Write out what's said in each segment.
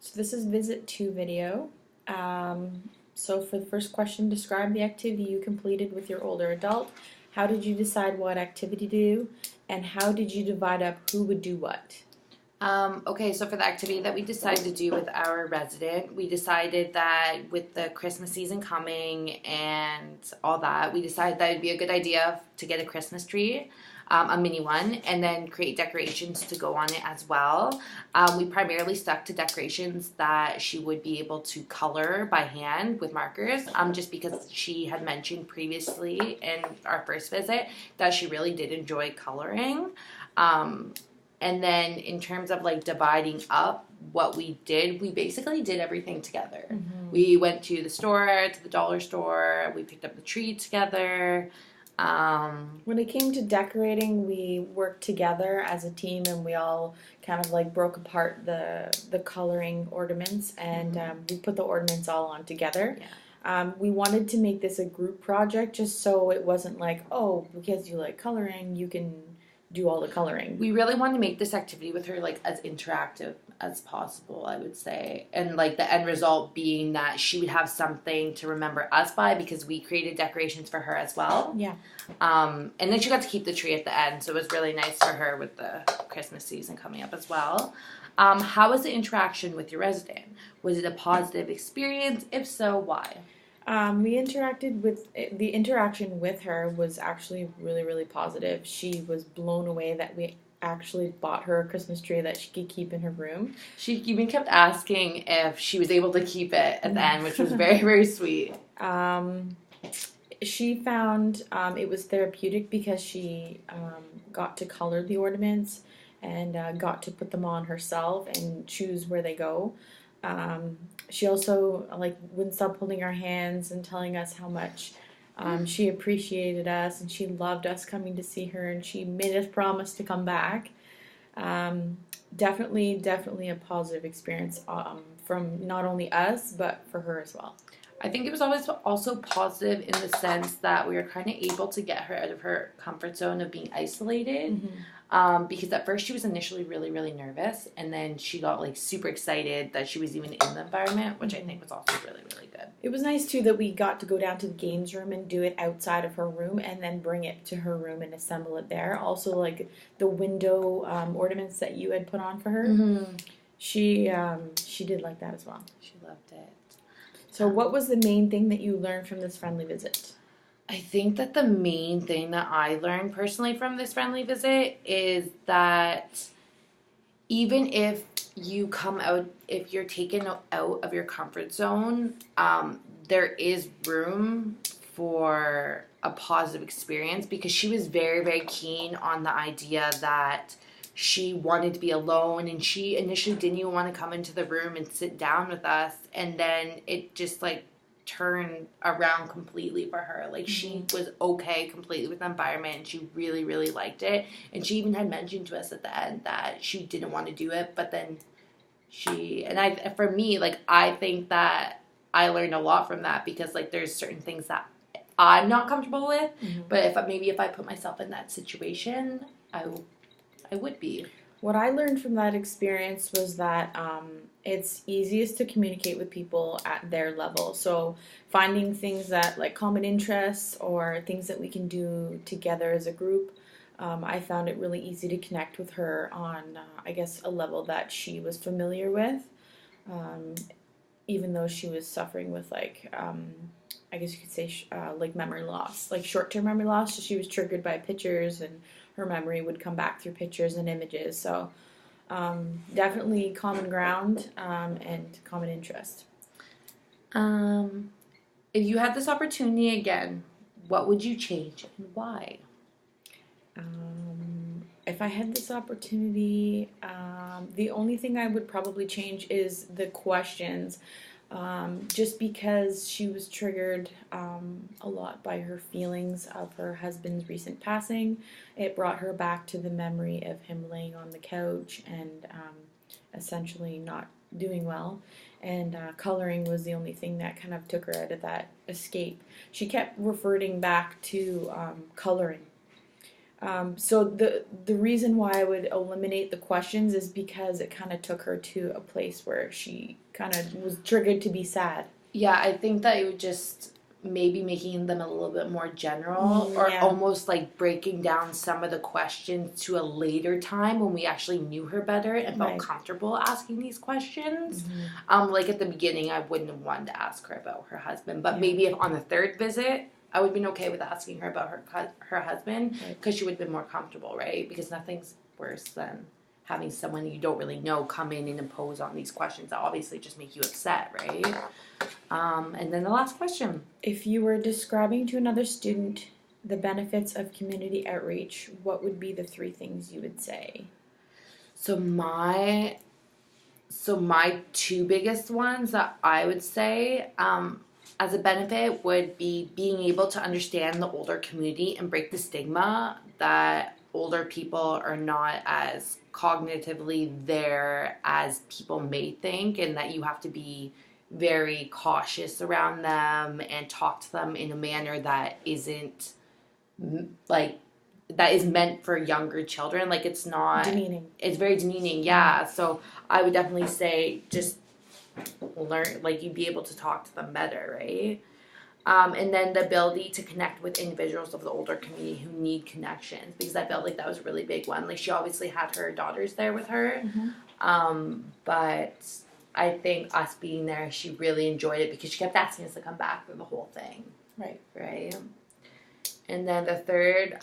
So this is visit 2 video. So for the first question, describe the activity you completed with your older adult. How did you decide what activity to do? And how did you divide up who would do what? Okay, so for the activity that we decided to do with our resident, we decided that with the Christmas season coming and all that, we decided that it'd be a good idea to get a Christmas tree, a mini one, and then create decorations to go on it as well. We primarily stuck to decorations that she would be able to color by hand with markers, just because she had mentioned previously in our first visit that she really did enjoy coloring. And then in terms of like dividing up what we did, we basically did everything together. Mm-hmm. We went to the store, to the dollar store, we picked up the tree together. When it came to decorating, we worked together as a team, and we all kind of like broke apart the coloring ornaments, and we put the ornaments all on together. Yeah. We wanted to make this a group project just so it wasn't like, oh, because you like coloring, you can do all the coloring. We really wanted to make this activity with her like as interactive as possible, I would say. And like the end result being that she would have something to remember us by because we created decorations for her as well. Yeah. And then she got to keep the tree at the end, so it was really nice for her with the Christmas season coming up as well. How was the interaction with your resident? Was it a positive experience? If so, why? We interacted with the interaction with her was actually really, really positive. She was blown away that we actually bought her a Christmas tree that she could keep in her room. She even kept asking if she was able to keep it at the end, which was very, very sweet. She found it was therapeutic because she got to color the ornaments and got to put them on herself and choose where they go. She also wouldn't stop holding our hands and telling us how much she appreciated us, and she loved us coming to see her, and she made us promise to come back. Definitely a positive experience from not only us but for her as well. I think it was always also positive in the sense that we were kind of able to get her out of her comfort zone of being isolated. Mm-hmm. Because at first she was initially really, really nervous, and then she got like super excited that she was even in the environment, which I think was also really, really good. It was nice too that we got to go down to the games room and do it outside of her room, and then bring it to her room and assemble it there. Also, like the window ornaments that you had put on for her, mm-hmm. she did like that as well. She loved it. So what was the main thing that you learned from this friendly visit? I think that the main thing that I learned personally from this friendly visit is that even if you come out, if you're taken out of your comfort zone, there is room for a positive experience, because she was very, very keen on the idea that she wanted to be alone, and she initially didn't even want to come into the room and sit down with us, and then it just like turned around completely for her. Like, she was okay completely with the environment, and she really, really liked it. And she even had mentioned to us at the end that she didn't want to do it, but then for me, like, I think that I learned a lot from that, because like there's certain things that I'm not comfortable with, but if I put myself in that situation, I would be. What I learned from that experience was that it's easiest to communicate with people at their level. So finding things that like common interests or things that we can do together as a group, I found it really easy to connect with her on, I guess, a level that she was familiar with, even though she was suffering with like, I guess you could say like memory loss, like short-term memory loss. So she was triggered by pictures, and her memory would come back through pictures and images. So definitely common ground and common interest. If you had this opportunity again, what would you change and why? If I had this opportunity, the only thing I would probably change is the questions. Just because she was triggered a lot by her feelings of her husband's recent passing. It brought her back to the memory of him laying on the couch and essentially not doing well. And coloring was the only thing that kind of took her out of that escape. She kept reverting back to coloring. So the reason why I would eliminate the questions is because it kind of took her to a place where she kind of was triggered to be sad. Yeah, I think that it would just maybe making them a little bit more general or Yeah. almost like breaking down some of the questions to a later time when we actually knew her better and felt Right. comfortable asking these questions. Like at the beginning, I wouldn't have wanted to ask her about her husband, but Yeah. maybe if on the third visit, I would have been okay with asking her about her husband Right. because she would have been more comfortable, right? Because nothing's worse than having someone you don't really know come in and impose on these questions that obviously just make you upset, right? And then the last question. If you were describing to another student the benefits of community outreach, what would be the 3 things you would say? So my 2 biggest ones that I would say as a benefit would be being able to understand the older community and break the stigma that older people are not as cognitively there as people may think, and that you have to be very cautious around them and talk to them in a manner that isn't like that is meant for younger children. Like it's not Demeaning. It's very demeaning, yeah. So I would definitely say just learn, like you'd be able to talk to them better, right? And then the ability to connect with individuals of the older community who need connections, because I felt like that was a really big one. Like she obviously had her daughters there with her, but I think us being there, she really enjoyed it because she kept asking us to come back for the whole thing. Right. And then the third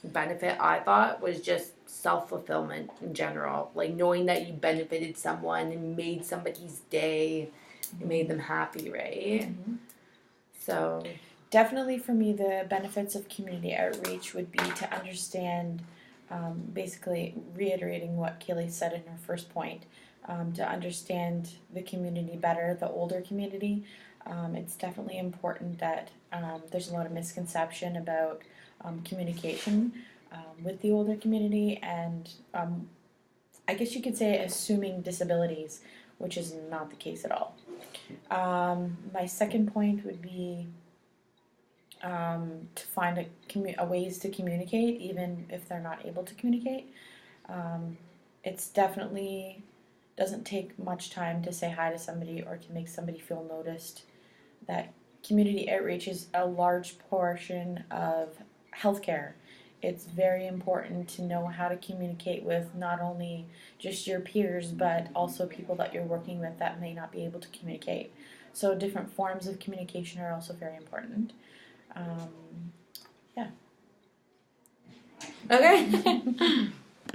benefit I thought was just self-fulfillment in general. Like knowing that you benefited someone and made somebody's day and made them happy, right? So Definitely for me, the benefits of community outreach would be to understand, basically reiterating what Kaylee said in her first point, to understand the community better, the older community. It's definitely important that there's a lot of misconception about communication with the older community, and I guess you could say assuming disabilities, which is not the case at all. My second point would be to find a ways to communicate, even if they're not able to communicate. It's definitely doesn't take much time to say hi to somebody or to make somebody feel noticed. That community outreach is a large portion of healthcare. It's very important to know how to communicate with not only just your peers, but also people that you're working with that may not be able to communicate. So different forms of communication are also very important. okay.